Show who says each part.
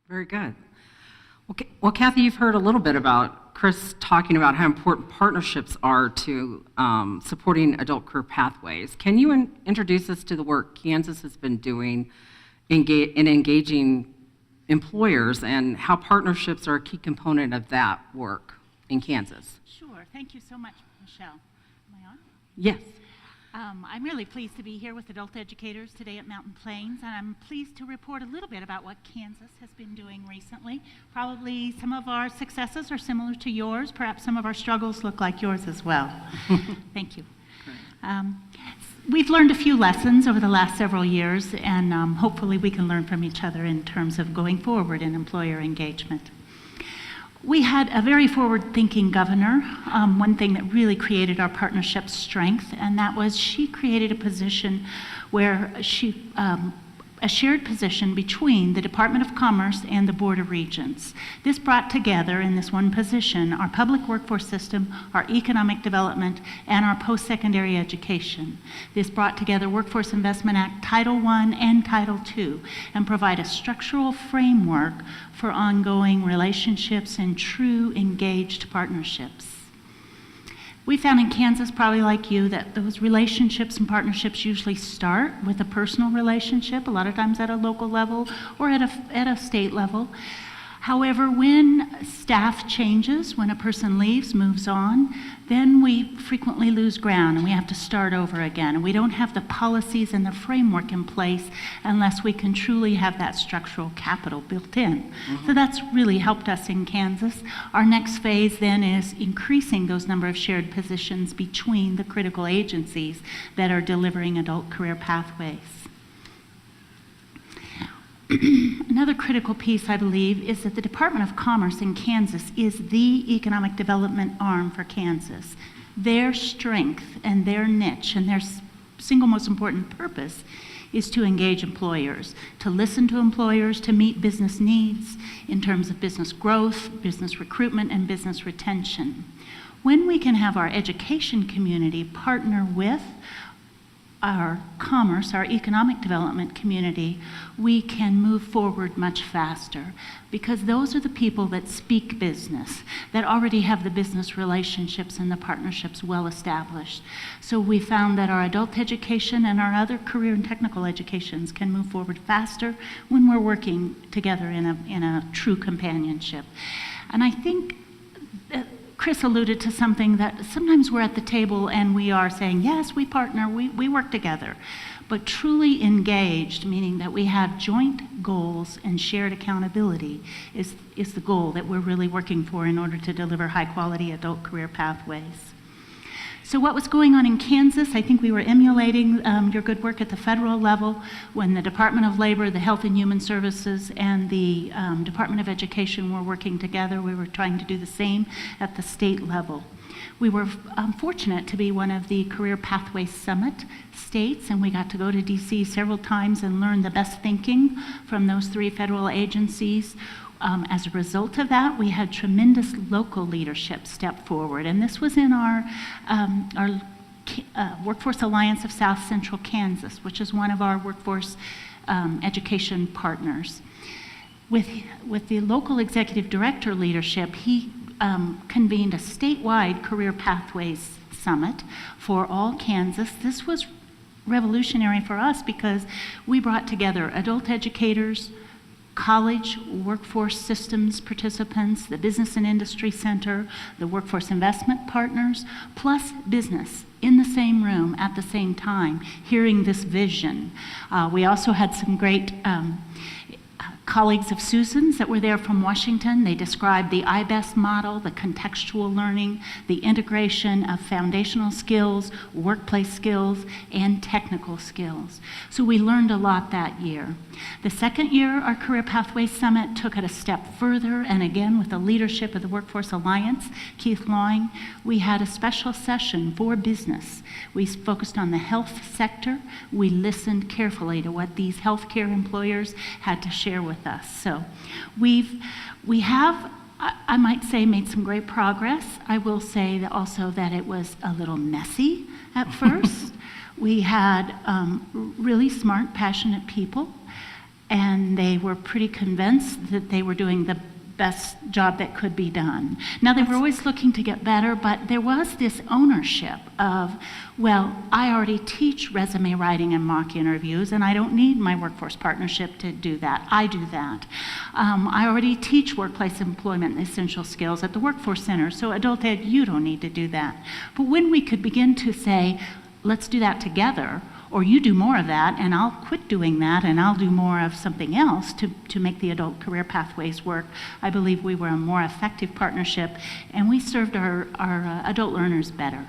Speaker 1: Very good. Well, Kathy, you've heard a little bit about Chris talking about how important partnerships are to supporting adult career pathways. Can you introduce us to the work Kansas has been doing in engaging employers and how partnerships are a key component of that work in Kansas?
Speaker 2: Sure. Thank you so much, Michelle. Am I on?
Speaker 1: Yes.
Speaker 2: I'm really pleased to be here with adult educators today at Mountain Plains, and I'm pleased to report a little bit about what Kansas has been doing recently. Probably some of our successes are similar to yours. Perhaps some of our struggles look like yours as well. Thank you. We've learned a few lessons over the last several years, and hopefully we can learn from each other in terms of going forward in employer engagement. We had a very forward-thinking governor, one thing that really created our partnership's strength, and that was she created a position where a shared position between the Department of Commerce and the Board of Regents. This brought together in this one position our public workforce system, our economic development, and our post-secondary education. This brought together Workforce Investment Act Title I and Title II and provide a structural framework for ongoing relationships and true engaged partnerships. We found in Kansas, probably like you, that those relationships and partnerships usually start with a personal relationship, a lot of times at a local level or at a state level. However, when staff changes, when a person leaves, moves on, then we frequently lose ground and we have to start over again. And we don't have the policies and the framework in place unless we can truly have that structural capital built in. So that's really helped us in Kansas. Our next phase then is increasing those number of shared positions between the critical agencies that are delivering adult career pathways. Another critical piece, I believe, is that the Department of Commerce in Kansas is the economic development arm for Kansas. Their strength and their niche and their single most important purpose is to engage employers, to listen to employers, to meet business needs in terms of business growth, business recruitment, and business retention. When we can have our education community partner with our commerce, our economic development community, we can move forward much faster because those are the people that speak business, that already have the business relationships and the partnerships well established. So we found that our adult education and our other career and technical educations can move forward faster when we're working together in a true companionship. And I think Chris alluded to something that sometimes we're at the table and we are saying, yes, we partner, we work together. But truly engaged, meaning that we have joint goals and shared accountability is the goal that we're really working for in order to deliver high-quality adult career pathways. So what was going on in Kansas? I think we were emulating your good work at the federal level when the Department of Labor, the Health and Human Services, and the Department of Education were working together. We were trying to do the same at the state level. We were fortunate to be one of the Career Pathway Summit states, and we got to go to DC several times and learn the best thinking from those three federal agencies. As a result of that, we had tremendous local leadership step forward, and this was in our Workforce Alliance of South Central Kansas, which is one of our workforce education partners. With the local executive director leadership, he convened a statewide career pathways summit for all Kansas. This was revolutionary for us because we brought together adult educators, college workforce systems participants, the Business and Industry Center, the Workforce Investment Partners, plus business in the same room at the same time, hearing this vision. We also had some great colleagues of Susan's that were there from Washington. They described the IBEST model, the contextual learning, the integration of foundational skills, workplace skills, and technical skills. So we learned a lot that year. The second year, our Career Pathways Summit took it a step further, and again, with the leadership of the Workforce Alliance, Keith Lawing, we had a special session for business. We focused on the health sector. We listened carefully to what these healthcare employers had to share with us. So we have, I might say, made some great progress. I will say that also that it was a little messy at first. We had really smart, passionate people and they were pretty convinced that they were doing the best job that could be done. Now, they were always looking to get better, but there was this ownership of, well, I already teach resume writing and mock interviews, and I don't need my workforce partnership to do that. I do that. I already teach workplace employment essential skills at the Workforce Center, so Adult Ed, you don't need to do that. But when we could begin to say, let's do that together, or you do more of that, and I'll quit doing that, and I'll do more of something else to make the adult career pathways work, I believe we were a more effective partnership, and we served our adult learners better.